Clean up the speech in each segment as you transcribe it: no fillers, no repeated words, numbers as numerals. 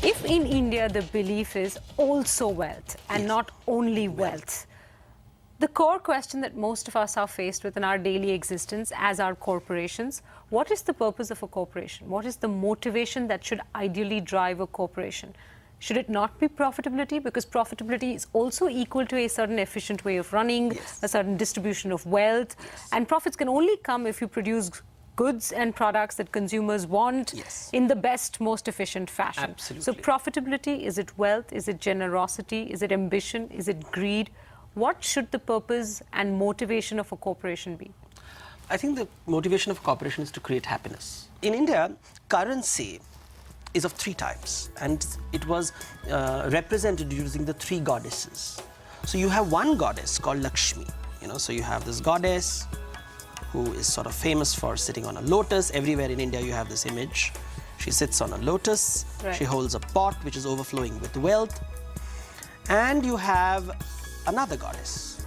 If in India the belief is also wealth and Yes. not only wealth, the core question that most of us are faced with in our daily existence as our corporations, what is the purpose of a corporation? What is the motivation that should ideally drive a corporation? Should it not be profitability? Because profitability is also equal to a certain efficient way of running, Yes. a certain distribution of wealth. Yes. And profits can only come if you produce goods and products that consumers want Yes. in the best, most efficient fashion. Absolutely. So profitability, is it wealth? Is it generosity? Is it ambition? Is it greed? What should the purpose and motivation of a corporation be? I think the motivation of a corporation is to create happiness. In India, currency is of three types, and it was represented using the three goddesses. So you have one goddess called Lakshmi. So you have this goddess who is sort of famous for sitting on a lotus. Everywhere in India you have this image. She sits on a lotus. Right. She holds a pot which is overflowing with wealth. And you have another goddess.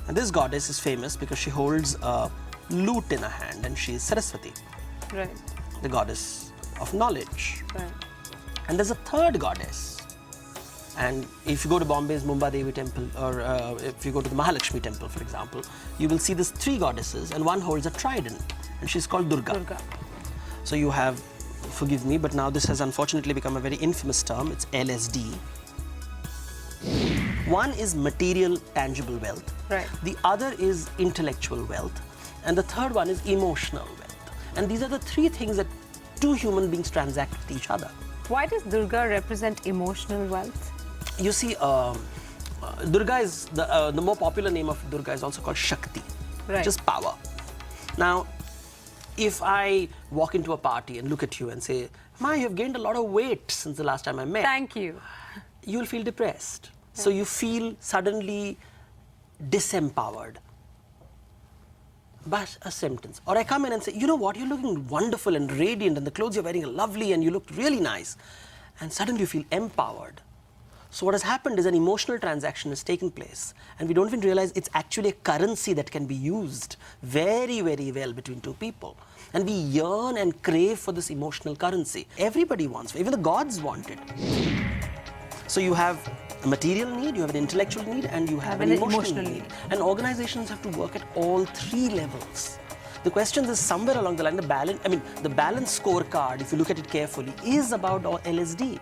And this goddess is famous because she holds a lute in her hand, and she is Saraswati, Right, the goddess of knowledge. right. And there's a third goddess. And if you go to Bombay's Mumbai Devi temple, or if you go to the Mahalakshmi temple, for example, you will see these three goddesses, and one holds a trident, and she's called Durga. Durga. So you have, forgive me, but now this has unfortunately become a very infamous term. It's LSD. One is material, tangible wealth. Right. The other is intellectual wealth. And the third one is emotional wealth. And these are the three things that two human beings transact with each other. Why does Durga represent emotional wealth? You see, Durga is, the more popular name of Durga is also called Shakti, Right. which is power. Now, if I walk into a party and look at you and say, Ma, you have gained a lot of weight since the last time I met. Thank you. You'll feel depressed. So you feel suddenly disempowered. But a sentence. Or I come in and say, you know what, you're looking wonderful and radiant, and the clothes you're wearing are lovely, and you look really nice. And suddenly you feel empowered. So what has happened is an emotional transaction has taken place, and we don't even realize it's actually a currency that can be used very, very well between two people. And we yearn and crave for this emotional currency. Everybody wants it, even the gods want it. So you have a material need, you have an intellectual need, and you have an emotional need. And organizations have to work at all three levels. The question is somewhere along the line, the balance scorecard, if you look at it carefully, is about LSD.